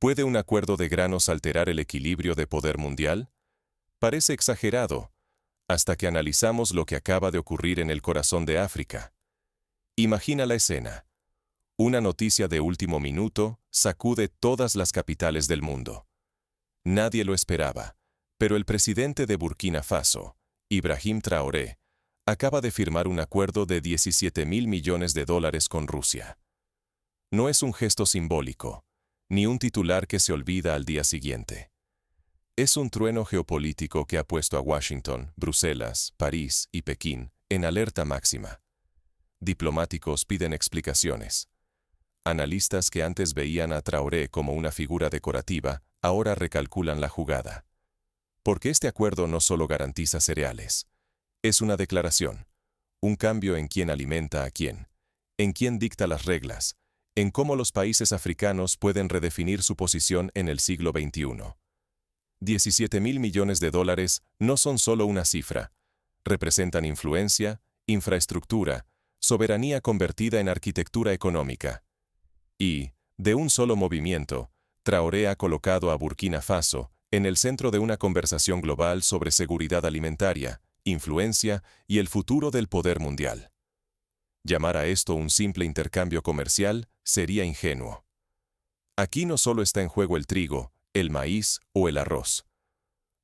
¿Puede un acuerdo de granos alterar el equilibrio de poder mundial? Parece exagerado, hasta que analizamos lo que acaba de ocurrir en el corazón de África. Imagina la escena. Una noticia de último minuto sacude todas las capitales del mundo. Nadie lo esperaba, pero el presidente de Burkina Faso, Ibrahim Traoré, acaba de firmar un acuerdo de $17.000 millones con Rusia. No es un gesto simbólico, ni un titular que se olvida al día siguiente. Es un trueno geopolítico que ha puesto a Washington, Bruselas, París y Pekín en alerta máxima. Diplomáticos piden explicaciones. Analistas que antes veían a Traoré como una figura decorativa, ahora recalculan la jugada. Porque este acuerdo no solo garantiza cereales. Es una declaración, un cambio en quién alimenta a quién, en quién dicta las reglas, en cómo los países africanos pueden redefinir su posición en el siglo XXI. $17.000 millones no son solo una cifra, representan influencia, infraestructura, soberanía convertida en arquitectura económica. Y, de un solo movimiento, Traoré ha colocado a Burkina Faso en el centro de una conversación global sobre seguridad alimentaria, influencia y el futuro del poder mundial. Llamar a esto un simple intercambio comercial sería ingenuo. Aquí no solo está en juego el trigo, el maíz o el arroz.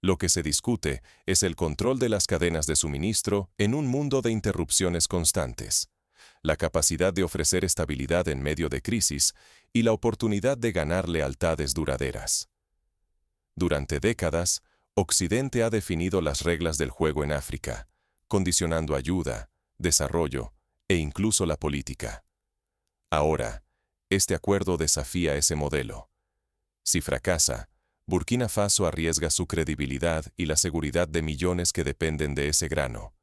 Lo que se discute es el control de las cadenas de suministro en un mundo de interrupciones constantes, la capacidad de ofrecer estabilidad en medio de crisis y la oportunidad de ganar lealtades duraderas. Durante décadas, Occidente ha definido las reglas del juego en África, condicionando ayuda, desarrollo e incluso la política. Ahora, este acuerdo desafía ese modelo. Si fracasa, Burkina Faso arriesga su credibilidad y la seguridad de millones que dependen de ese grano.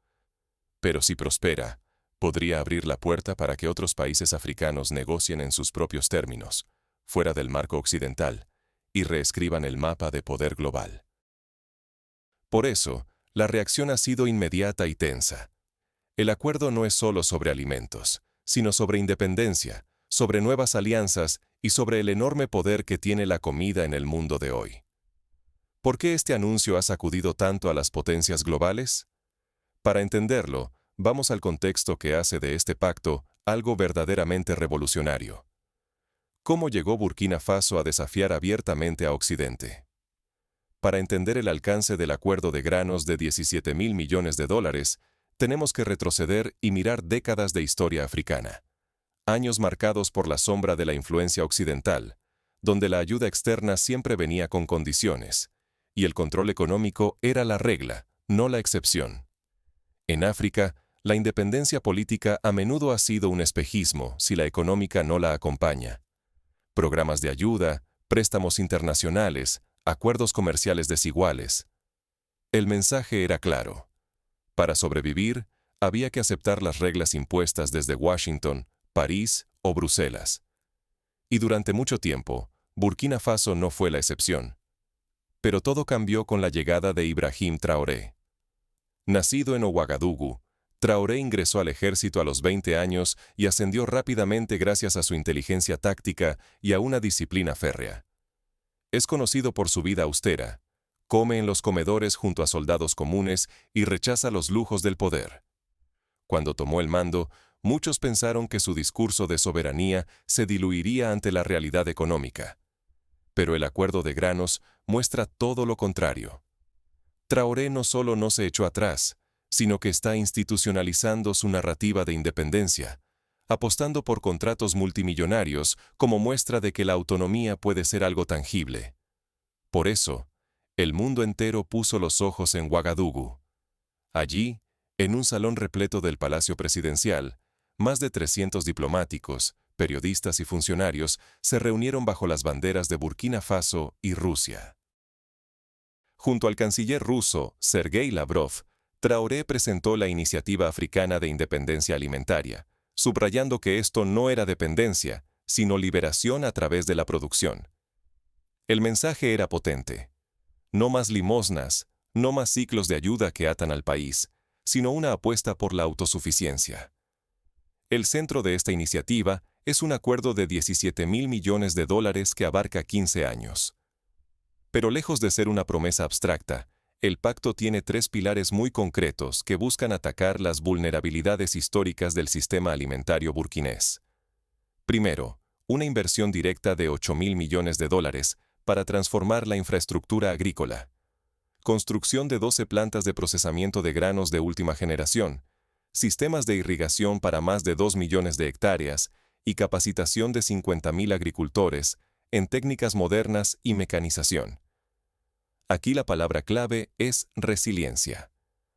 Pero si prospera, podría abrir la puerta para que otros países africanos negocien en sus propios términos, fuera del marco occidental, y reescriban el mapa de poder global. Por eso, la reacción ha sido inmediata y tensa. El acuerdo no es solo sobre alimentos, sino sobre independencia, sobre nuevas alianzas y sobre el enorme poder que tiene la comida en el mundo de hoy. ¿Por qué este anuncio ha sacudido tanto a las potencias globales? Para entenderlo, vamos al contexto que hace de este pacto algo verdaderamente revolucionario. ¿Cómo llegó Burkina Faso a desafiar abiertamente a Occidente? Para entender el alcance del acuerdo de granos de $17.000 millones, tenemos que retroceder y mirar décadas de historia africana. Años marcados por la sombra de la influencia occidental, donde la ayuda externa siempre venía con condiciones, y el control económico era la regla, no la excepción. En África, la independencia política a menudo ha sido un espejismo si la económica no la acompaña. Programas de ayuda, préstamos internacionales, acuerdos comerciales desiguales. El mensaje era claro. Para sobrevivir, había que aceptar las reglas impuestas desde Washington, París o Bruselas. Y durante mucho tiempo, Burkina Faso no fue la excepción. Pero todo cambió con la llegada de Ibrahim Traoré. Nacido en Ouagadougou, Traoré ingresó al ejército a los 20 años y ascendió rápidamente gracias a su inteligencia táctica y a una disciplina férrea. Es conocido por su vida austera, come en los comedores junto a soldados comunes y rechaza los lujos del poder. Cuando tomó el mando, muchos pensaron que su discurso de soberanía se diluiría ante la realidad económica. Pero el acuerdo de granos muestra todo lo contrario. Traoré no solo no se echó atrás, sino que está institucionalizando su narrativa de independencia, apostando por contratos multimillonarios como muestra de que la autonomía puede ser algo tangible. Por eso, el mundo entero puso los ojos en Ouagadougou. Allí, en un salón repleto del Palacio Presidencial, más de 300 diplomáticos, periodistas y funcionarios se reunieron bajo las banderas de Burkina Faso y Rusia. Junto al canciller ruso, Sergei Lavrov, Traoré presentó la Iniciativa Africana de Independencia Alimentaria, subrayando que esto no era dependencia, sino liberación a través de la producción. El mensaje era potente. No más limosnas, no más ciclos de ayuda que atan al país, sino una apuesta por la autosuficiencia. El centro de esta iniciativa es un acuerdo de 17.000 millones de dólares que abarca 15 años. Pero lejos de ser una promesa abstracta, el pacto tiene tres pilares muy concretos que buscan atacar las vulnerabilidades históricas del sistema alimentario burkinés. Primero, una inversión directa de 8.000 millones de dólares para transformar la infraestructura agrícola. Construcción de 12 plantas de procesamiento de granos de última generación, sistemas de irrigación para más de 2 millones de hectáreas y capacitación de 50.000 agricultores en técnicas modernas y mecanización. Aquí la palabra clave es resiliencia.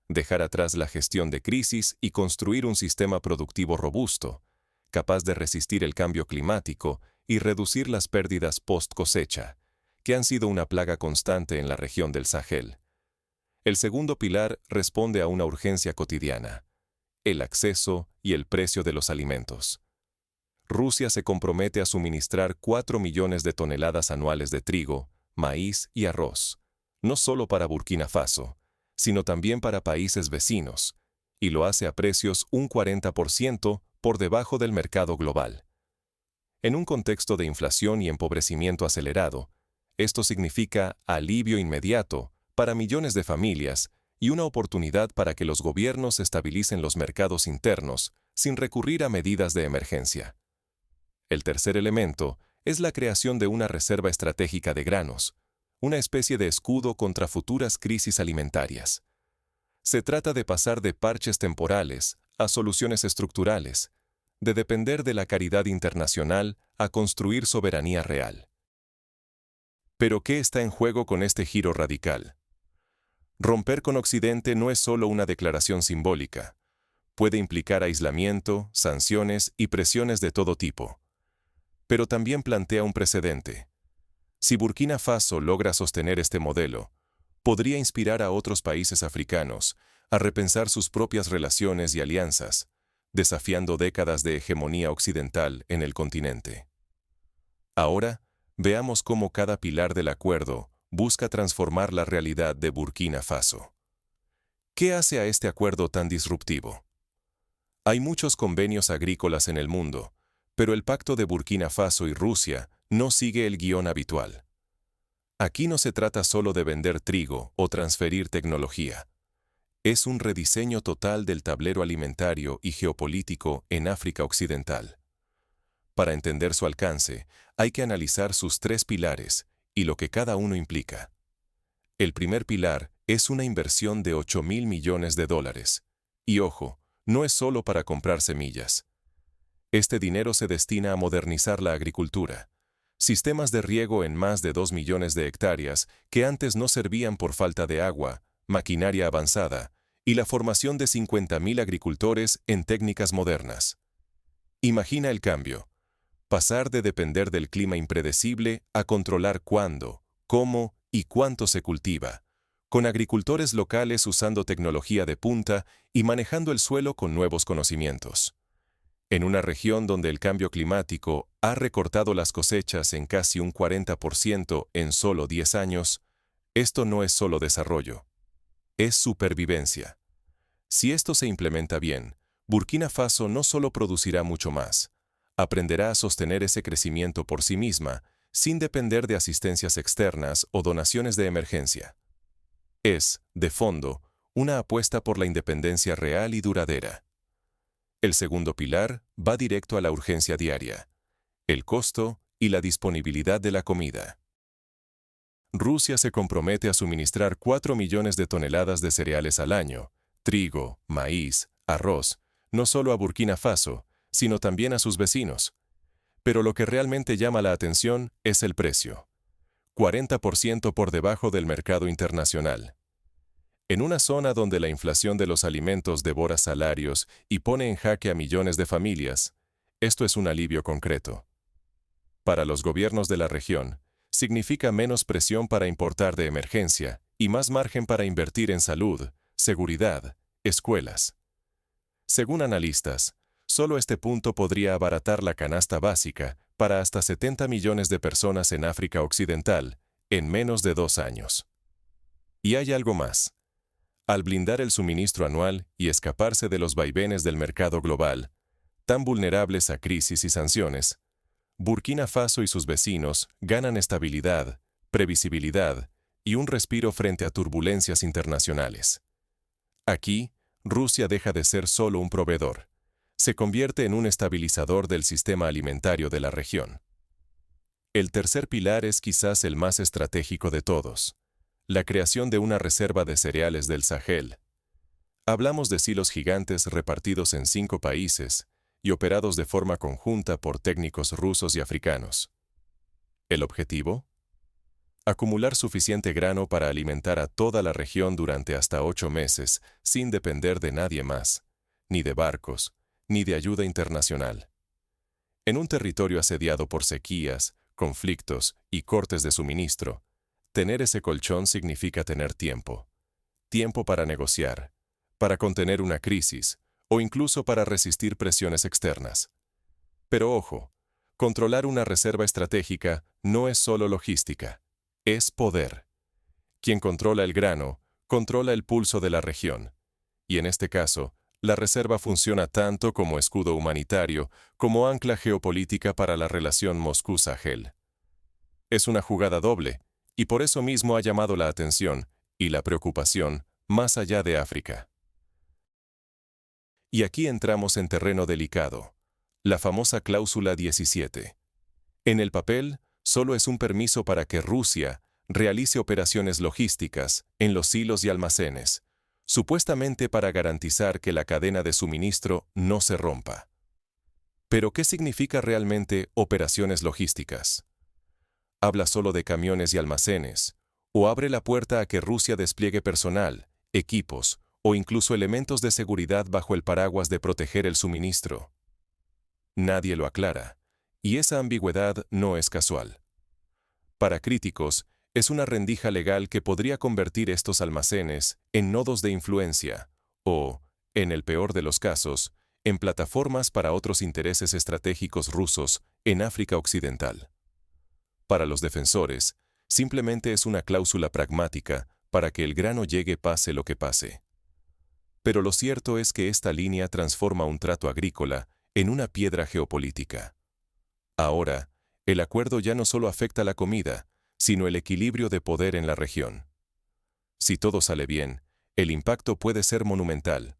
Dejar atrás la gestión de crisis y construir un sistema productivo robusto, capaz de resistir el cambio climático y reducir las pérdidas post-cosecha, que han sido una plaga constante en la región del Sahel. El segundo pilar responde a una urgencia cotidiana: el acceso y el precio de los alimentos. Rusia se compromete a suministrar 4 millones de toneladas anuales de trigo, maíz y arroz, no solo para Burkina Faso, sino también para países vecinos, y lo hace a precios un 40% por debajo del mercado global. En un contexto de inflación y empobrecimiento acelerado, esto significa alivio inmediato para millones de familias y una oportunidad para que los gobiernos estabilicen los mercados internos sin recurrir a medidas de emergencia. El tercer elemento es la creación de una reserva estratégica de granos, una especie de escudo contra futuras crisis alimentarias. Se trata de pasar de parches temporales a soluciones estructurales, de depender de la caridad internacional a construir soberanía real. ¿Pero qué está en juego con este giro radical? Romper con Occidente no es solo una declaración simbólica. Puede implicar aislamiento, sanciones y presiones de todo tipo. Pero también plantea un precedente. Si Burkina Faso logra sostener este modelo, podría inspirar a otros países africanos a repensar sus propias relaciones y alianzas, desafiando décadas de hegemonía occidental en el continente. Ahora, veamos cómo cada pilar del acuerdo busca transformar la realidad de Burkina Faso. ¿Qué hace a este acuerdo tan disruptivo? Hay muchos convenios agrícolas en el mundo, pero el pacto de Burkina Faso y Rusia no sigue el guión habitual. Aquí no se trata solo de vender trigo o transferir tecnología. Es un rediseño total del tablero alimentario y geopolítico en África Occidental. Para entender su alcance, hay que analizar sus tres pilares y lo que cada uno implica. El primer pilar es una inversión de 8.000 millones de dólares. Y ojo, no es solo para comprar semillas. Este dinero se destina a modernizar la agricultura. Sistemas de riego en más de 2 millones de hectáreas que antes no servían por falta de agua, maquinaria avanzada y la formación de 50.000 agricultores en técnicas modernas. Imagina el cambio. Pasar de depender del clima impredecible a controlar cuándo, cómo y cuánto se cultiva, con agricultores locales usando tecnología de punta y manejando el suelo con nuevos conocimientos. En una región donde el cambio climático ha recortado las cosechas en casi un 40% en solo 10 años, esto no es solo desarrollo, es supervivencia. Si esto se implementa bien, Burkina Faso no solo producirá mucho más, aprenderá a sostener ese crecimiento por sí misma, sin depender de asistencias externas o donaciones de emergencia. Es, de fondo, una apuesta por la independencia real y duradera. El segundo pilar va directo a la urgencia diaria, el costo y la disponibilidad de la comida. Rusia se compromete a suministrar 4 millones de toneladas de cereales al año, trigo, maíz, arroz, no solo a Burkina Faso, sino también a sus vecinos. Pero lo que realmente llama la atención es el precio. 40% por debajo del mercado internacional. En una zona donde la inflación de los alimentos devora salarios y pone en jaque a millones de familias, esto es un alivio concreto. Para los gobiernos de la región, significa menos presión para importar de emergencia y más margen para invertir en salud, seguridad, escuelas. Según analistas, solo este punto podría abaratar la canasta básica para hasta 70 millones de personas en África Occidental en menos de 2 años. Y hay algo más. Al blindar el suministro anual y escaparse de los vaivenes del mercado global, tan vulnerables a crisis y sanciones, Burkina Faso y sus vecinos ganan estabilidad, previsibilidad y un respiro frente a turbulencias internacionales. Aquí, Rusia deja de ser solo un proveedor. Se convierte en un estabilizador del sistema alimentario de la región. El tercer pilar es quizás el más estratégico de todos: la creación de una reserva de cereales del Sahel. Hablamos de silos gigantes repartidos en 5 países y operados de forma conjunta por técnicos rusos y africanos. ¿El objetivo? Acumular suficiente grano para alimentar a toda la región durante hasta 8 meses, sin depender de nadie más, ni de barcos, ni de ayuda internacional. En un territorio asediado por sequías, conflictos y cortes de suministro, tener ese colchón significa tener tiempo. Tiempo para negociar, para contener una crisis, o incluso para resistir presiones externas. Pero ojo, controlar una reserva estratégica no es solo logística, es poder. Quien controla el grano, controla el pulso de la región. Y en este caso, la reserva funciona tanto como escudo humanitario, como ancla geopolítica para la relación Moscú-Sahel. Es una jugada doble, y por eso mismo ha llamado la atención y la preocupación más allá de África. Y aquí entramos en terreno delicado: la famosa cláusula 17. En el papel, solo es un permiso para que Rusia realice operaciones logísticas en los silos y almacenes, supuestamente para garantizar que la cadena de suministro no se rompa. Pero ¿qué significa realmente operaciones logísticas? ¿Habla solo de camiones y almacenes, o abre la puerta a que Rusia despliegue personal, equipos o incluso elementos de seguridad bajo el paraguas de proteger el suministro? Nadie lo aclara, y esa ambigüedad no es casual. Para críticos, es una rendija legal que podría convertir estos almacenes en nodos de influencia o, en el peor de los casos, en plataformas para otros intereses estratégicos rusos en África Occidental. Para los defensores, simplemente es una cláusula pragmática para que el grano llegue pase lo que pase. Pero lo cierto es que esta línea transforma un trato agrícola en una piedra geopolítica. Ahora, el acuerdo ya no solo afecta la comida, sino el equilibrio de poder en la región. Si todo sale bien, el impacto puede ser monumental: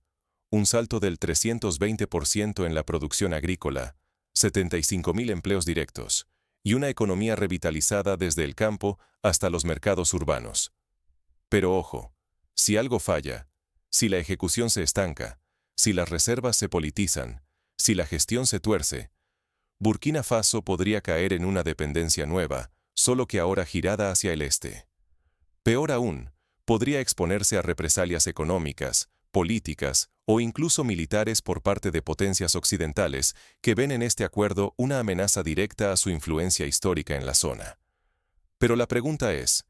un salto del 320% en la producción agrícola, 75.000 empleos directos, y una economía revitalizada desde el campo hasta los mercados urbanos. Pero ojo, si algo falla, si la ejecución se estanca, si las reservas se politizan, si la gestión se tuerce, Burkina Faso podría caer en una dependencia nueva, solo que ahora girada hacia el este. Peor aún, podría exponerse a represalias económicas, políticas o incluso militares por parte de potencias occidentales que ven en este acuerdo una amenaza directa a su influencia histórica en la zona. Pero la pregunta es: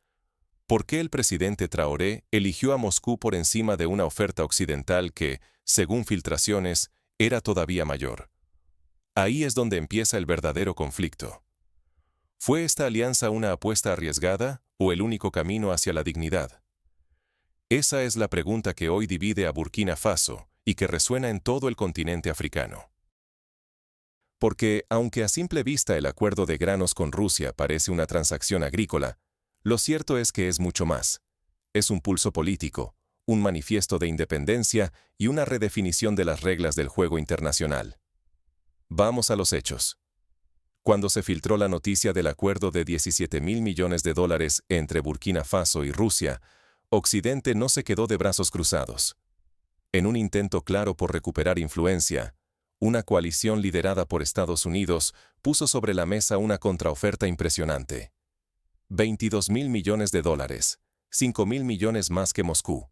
¿por qué el presidente Traoré eligió a Moscú por encima de una oferta occidental que, según filtraciones, era todavía mayor? Ahí es donde empieza el verdadero conflicto. ¿Fue esta alianza una apuesta arriesgada o el único camino hacia la dignidad? Esa es la pregunta que hoy divide a Burkina Faso y que resuena en todo el continente africano. Porque, aunque a simple vista el acuerdo de granos con Rusia parece una transacción agrícola, lo cierto es que es mucho más. Es un pulso político, un manifiesto de independencia y una redefinición de las reglas del juego internacional. Vamos a los hechos. Cuando se filtró la noticia del acuerdo de $17.000 millones entre Burkina Faso y Rusia, Occidente no se quedó de brazos cruzados. En un intento claro por recuperar influencia, una coalición liderada por Estados Unidos puso sobre la mesa una contraoferta impresionante: $22.000 millones, 5.000 millones más que Moscú.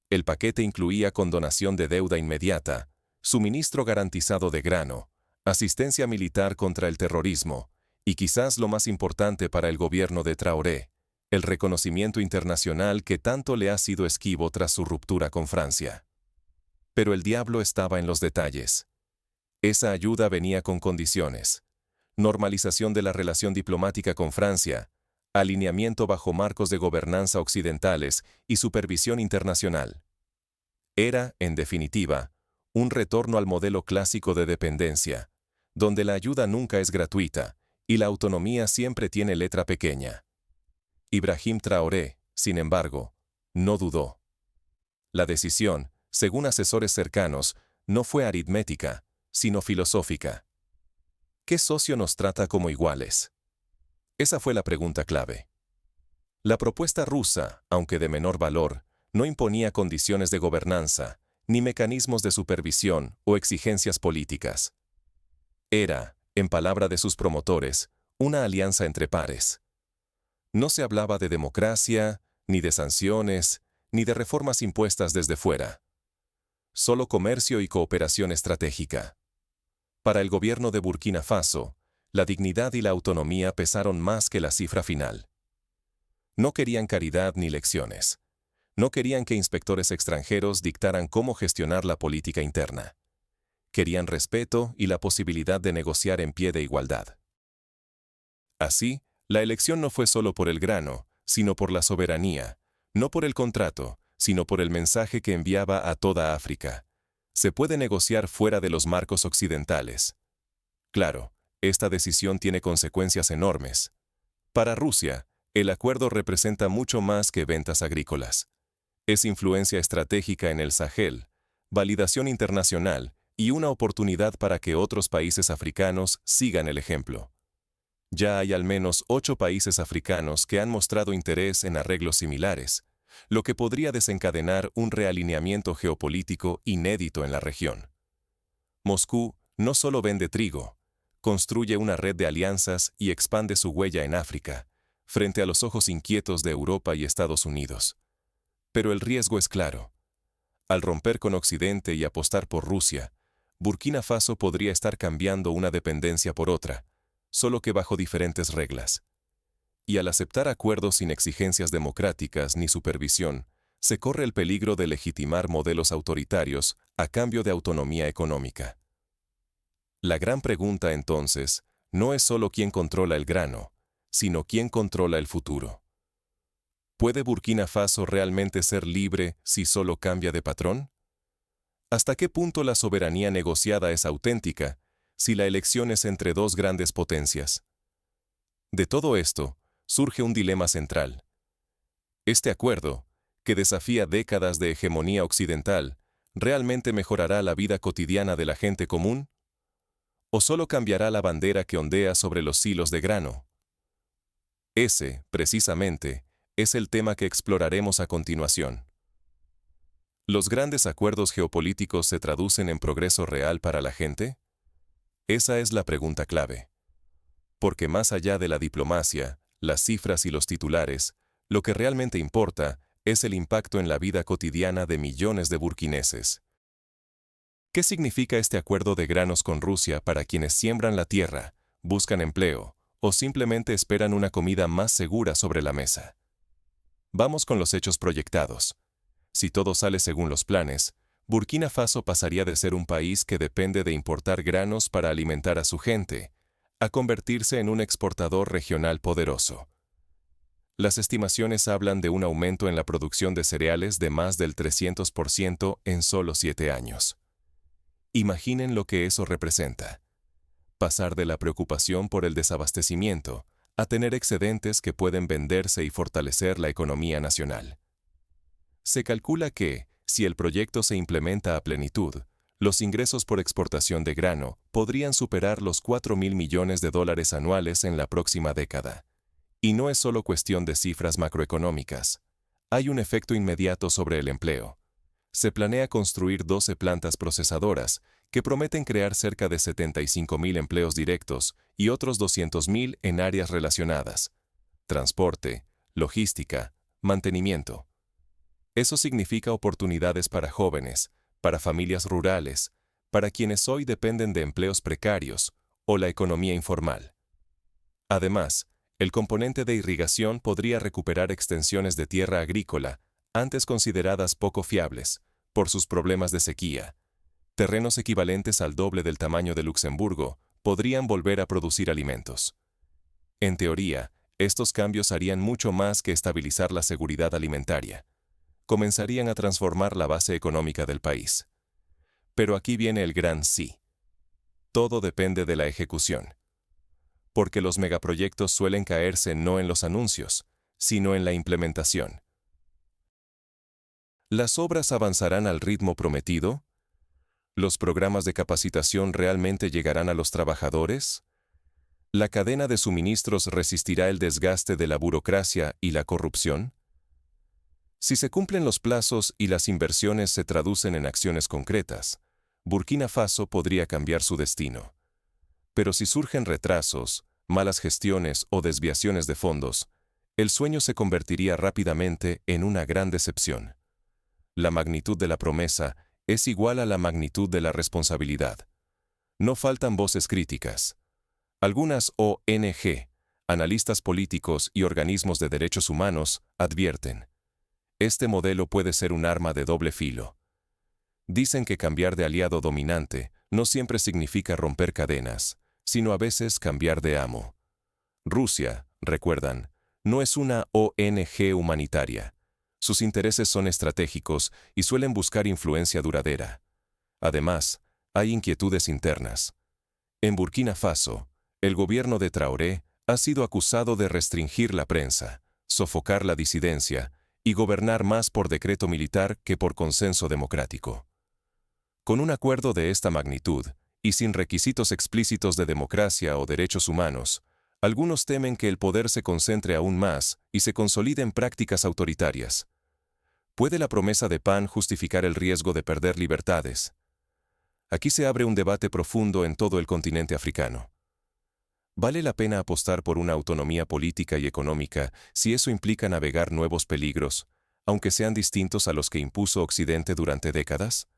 El paquete incluía condonación de deuda inmediata, suministro garantizado de grano, asistencia militar contra el terrorismo, y quizás lo más importante para el gobierno de Traoré, el reconocimiento internacional que tanto le ha sido esquivo tras su ruptura con Francia. Pero el diablo estaba en los detalles. Esa ayuda venía con condiciones: normalización de la relación diplomática con Francia, alineamiento bajo marcos de gobernanza occidentales y supervisión internacional. Era, en definitiva, un retorno al modelo clásico de dependencia, donde la ayuda nunca es gratuita y la autonomía siempre tiene letra pequeña. Ibrahim Traoré, sin embargo, no dudó. La decisión, según asesores cercanos, no fue aritmética, sino filosófica. ¿Qué socio nos trata como iguales? Esa fue la pregunta clave. La propuesta rusa, aunque de menor valor, no imponía condiciones de gobernanza, ni mecanismos de supervisión o exigencias políticas. Era, en palabra de sus promotores, una alianza entre pares. No se hablaba de democracia, ni de sanciones, ni de reformas impuestas desde fuera. Solo comercio y cooperación estratégica. Para el gobierno de Burkina Faso, la dignidad y la autonomía pesaron más que la cifra final. No querían caridad ni lecciones. No querían que inspectores extranjeros dictaran cómo gestionar la política interna. Querían respeto y la posibilidad de negociar en pie de igualdad. Así, la elección no fue solo por el grano, sino por la soberanía, no por el contrato, sino por el mensaje que enviaba a toda África. Se puede negociar fuera de los marcos occidentales. Claro, esta decisión tiene consecuencias enormes. Para Rusia, el acuerdo representa mucho más que ventas agrícolas. Es influencia estratégica en el Sahel, validación internacional y una oportunidad para que otros países africanos sigan el ejemplo. Ya hay al menos 8 países africanos que han mostrado interés en arreglos similares, lo que podría desencadenar un realineamiento geopolítico inédito en la región. Moscú no solo vende trigo, construye una red de alianzas y expande su huella en África, frente a los ojos inquietos de Europa y Estados Unidos. Pero el riesgo es claro. Al romper con Occidente y apostar por Rusia, Burkina Faso podría estar cambiando una dependencia por otra, solo que bajo diferentes reglas. Y al aceptar acuerdos sin exigencias democráticas ni supervisión, se corre el peligro de legitimar modelos autoritarios a cambio de autonomía económica. La gran pregunta entonces no es solo quién controla el grano, sino quién controla el futuro. ¿Puede Burkina Faso realmente ser libre si solo cambia de patrón? ¿Hasta qué punto la soberanía negociada es auténtica si la elección es entre dos grandes potencias? De todo esto, surge un dilema central. ¿Este acuerdo, que desafía décadas de hegemonía occidental, realmente mejorará la vida cotidiana de la gente común? ¿O solo cambiará la bandera que ondea sobre los silos de grano? Ese, precisamente, es el tema que exploraremos a continuación. ¿Los grandes acuerdos geopolíticos se traducen en progreso real para la gente? Esa es la pregunta clave. Porque más allá de la diplomacia, las cifras y los titulares, lo que realmente importa es el impacto en la vida cotidiana de millones de burkineses. ¿Qué significa este acuerdo de granos con Rusia para quienes siembran la tierra, buscan empleo o simplemente esperan una comida más segura sobre la mesa? Vamos con los hechos proyectados. Si todo sale según los planes, Burkina Faso pasaría de ser un país que depende de importar granos para alimentar a su gente, a convertirse en un exportador regional poderoso. Las estimaciones hablan de un aumento en la producción de cereales de más del 300% en solo 7 años. Imaginen lo que eso representa. Pasar de la preocupación por el desabastecimiento a tener excedentes que pueden venderse y fortalecer la economía nacional. Se calcula que, si el proyecto se implementa a plenitud, los ingresos por exportación de grano podrían superar los $4.000 millones anuales en la próxima década. Y no es solo cuestión de cifras macroeconómicas. Hay un efecto inmediato sobre el empleo. Se planea construir 12 plantas procesadoras que prometen crear cerca de 75.000 empleos directos y otros 200.000 en áreas relacionadas: transporte, logística, mantenimiento. Eso significa oportunidades para jóvenes, para familias rurales, para quienes hoy dependen de empleos precarios o la economía informal. Además, el componente de irrigación podría recuperar extensiones de tierra agrícola antes consideradas poco fiables por sus problemas de sequía. Terrenos equivalentes al doble del tamaño de Luxemburgo podrían volver a producir alimentos. En teoría, estos cambios harían mucho más que estabilizar la seguridad alimentaria. Comenzarían a transformar la base económica del país. Pero aquí viene el gran sí. Todo depende de la ejecución. Porque los megaproyectos suelen caerse no en los anuncios, sino en la implementación. ¿Las obras avanzarán al ritmo prometido? ¿Los programas de capacitación realmente llegarán a los trabajadores? ¿La cadena de suministros resistirá el desgaste de la burocracia y la corrupción? Si se cumplen los plazos y las inversiones se traducen en acciones concretas, Burkina Faso podría cambiar su destino. Pero si surgen retrasos, malas gestiones o desviaciones de fondos, el sueño se convertiría rápidamente en una gran decepción. La magnitud de la promesa es igual a la magnitud de la responsabilidad. No faltan voces críticas. Algunas ONG, analistas políticos y organismos de derechos humanos advierten: este modelo puede ser un arma de doble filo. Dicen que cambiar de aliado dominante no siempre significa romper cadenas, sino a veces cambiar de amo. Rusia, recuerdan, no es una ONG humanitaria. Sus intereses son estratégicos y suelen buscar influencia duradera. Además, hay inquietudes internas. En Burkina Faso, el gobierno de Traoré ha sido acusado de restringir la prensa, sofocar la disidencia y gobernar más por decreto militar que por consenso democrático. Con un acuerdo de esta magnitud, y sin requisitos explícitos de democracia o derechos humanos, algunos temen que el poder se concentre aún más y se consolide en prácticas autoritarias. ¿Puede la promesa de paz justificar el riesgo de perder libertades? Aquí se abre un debate profundo en todo el continente africano. ¿Vale la pena apostar por una autonomía política y económica si eso implica navegar nuevos peligros, aunque sean distintos a los que impuso Occidente durante décadas?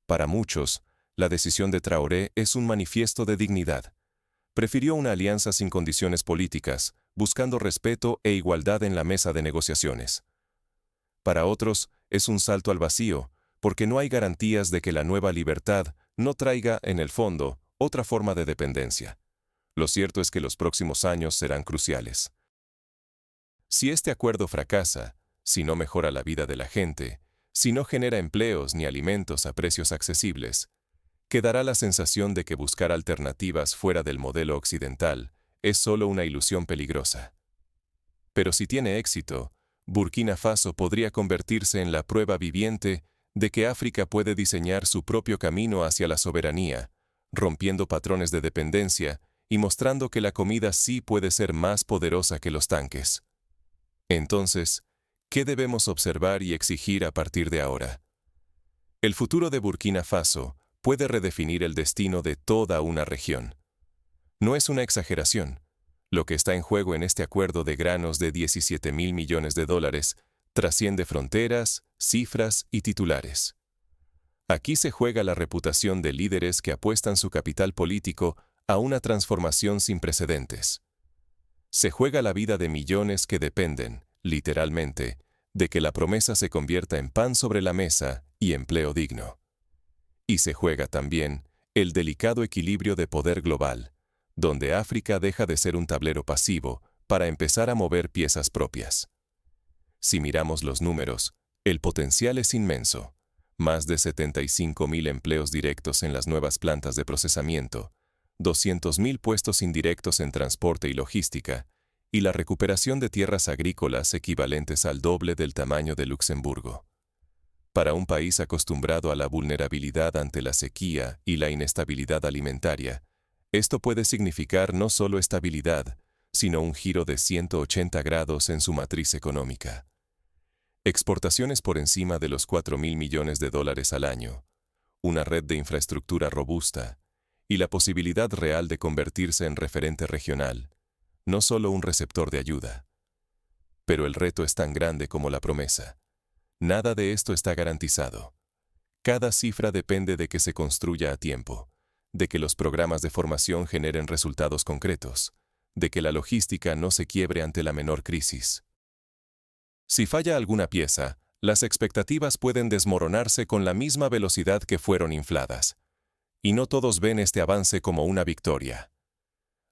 Para muchos, la decisión de Traoré es un manifiesto de dignidad. Prefirió una alianza sin condiciones políticas, buscando respeto e igualdad en la mesa de negociaciones. Para otros, es un salto al vacío, porque no hay garantías de que la nueva libertad no traiga, en el fondo, otra forma de dependencia. Lo cierto es que los próximos años serán cruciales. Si este acuerdo fracasa, si no mejora la vida de la gente, si no genera empleos ni alimentos a precios accesibles, quedará la sensación de que buscar alternativas fuera del modelo occidental es solo una ilusión peligrosa. Pero si tiene éxito, Burkina Faso podría convertirse en la prueba viviente de que África puede diseñar su propio camino hacia la soberanía, rompiendo patrones de dependencia y mostrando que la comida sí puede ser más poderosa que los tanques. Entonces, ¿qué debemos observar y exigir a partir de ahora? El futuro de Burkina Faso puede redefinir el destino de toda una región. No es una exageración. Lo que está en juego en este acuerdo de granos de 17.000 millones de dólares trasciende fronteras, cifras y titulares. Aquí se juega la reputación de líderes que apuestan su capital político a una transformación sin precedentes. Se juega la vida de millones que dependen, literalmente, de que la promesa se convierta en pan sobre la mesa y empleo digno. Y se juega también el delicado equilibrio de poder global, donde África deja de ser un tablero pasivo para empezar a mover piezas propias. Si miramos los números, el potencial es inmenso. Más de 75.000 empleos directos en las nuevas plantas de procesamiento, 200.000 puestos indirectos en transporte y logística, y la recuperación de tierras agrícolas equivalentes al doble del tamaño de Luxemburgo. Para un país acostumbrado a la vulnerabilidad ante la sequía y la inestabilidad alimentaria, esto puede significar no solo estabilidad, sino un giro de 180 grados en su matriz económica. Exportaciones por encima de los 4.000 millones de dólares al año, una red de infraestructura robusta, y la posibilidad real de convertirse en referente regional, no solo un receptor de ayuda. Pero el reto es tan grande como la promesa. Nada de esto está garantizado. Cada cifra depende de que se construya a tiempo, de que los programas de formación generen resultados concretos, de que la logística no se quiebre ante la menor crisis. Si falla alguna pieza, las expectativas pueden desmoronarse con la misma velocidad que fueron infladas. Y no todos ven este avance como una victoria.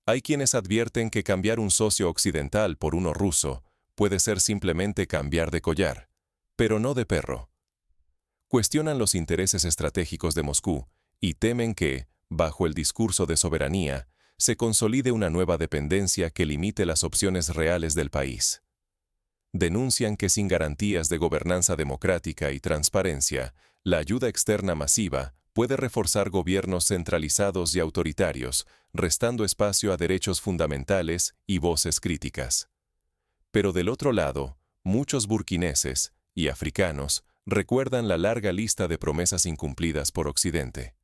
Hay quienes advierten que cambiar un socio occidental por uno ruso puede ser simplemente cambiar de collar, pero no de perro. Cuestionan los intereses estratégicos de Moscú y temen que, bajo el discurso de soberanía, se consolide una nueva dependencia que limite las opciones reales del país. Denuncian que sin garantías de gobernanza democrática y transparencia, la ayuda externa masiva puede reforzar gobiernos centralizados y autoritarios, restando espacio a derechos fundamentales y voces críticas. Pero del otro lado, muchos burkineses y africanos recuerdan la larga lista de promesas incumplidas por Occidente.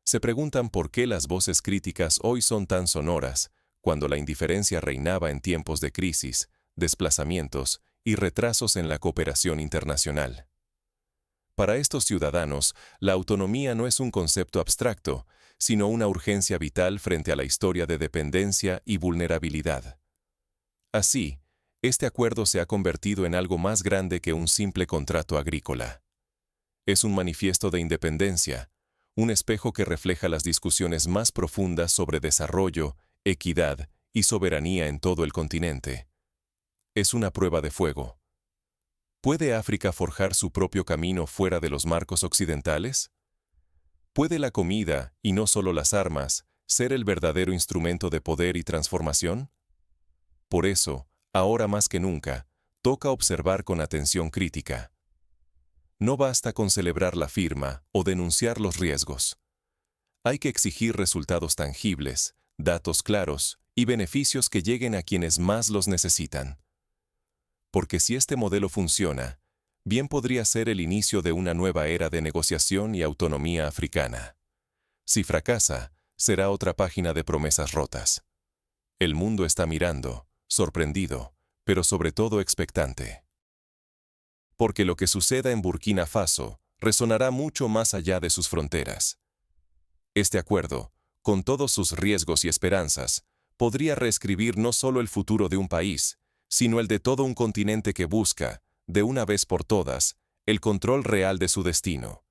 Se preguntan por qué las voces críticas hoy son tan sonoras, cuando la indiferencia reinaba en tiempos de crisis, desplazamientos y retrasos en la cooperación internacional. Para estos ciudadanos, la autonomía no es un concepto abstracto, sino una urgencia vital frente a la historia de dependencia y vulnerabilidad. Así, este acuerdo se ha convertido en algo más grande que un simple contrato agrícola. Es un manifiesto de independencia, un espejo que refleja las discusiones más profundas sobre desarrollo, equidad y soberanía en todo el continente. Es una prueba de fuego. ¿Puede África forjar su propio camino fuera de los marcos occidentales? ¿Puede la comida, y no solo las armas, ser el verdadero instrumento de poder y transformación? Por eso, ahora más que nunca, toca observar con atención crítica. No basta con celebrar la firma o denunciar los riesgos. Hay que exigir resultados tangibles, datos claros y beneficios que lleguen a quienes más los necesitan. Porque si este modelo funciona, bien podría ser el inicio de una nueva era de negociación y autonomía africana. Si fracasa, será otra página de promesas rotas. El mundo está mirando, sorprendido, pero sobre todo expectante. Porque lo que suceda en Burkina Faso resonará mucho más allá de sus fronteras. Este acuerdo, con todos sus riesgos y esperanzas, podría reescribir no solo el futuro de un país, sino el de todo un continente que busca, de una vez por todas, el control real de su destino.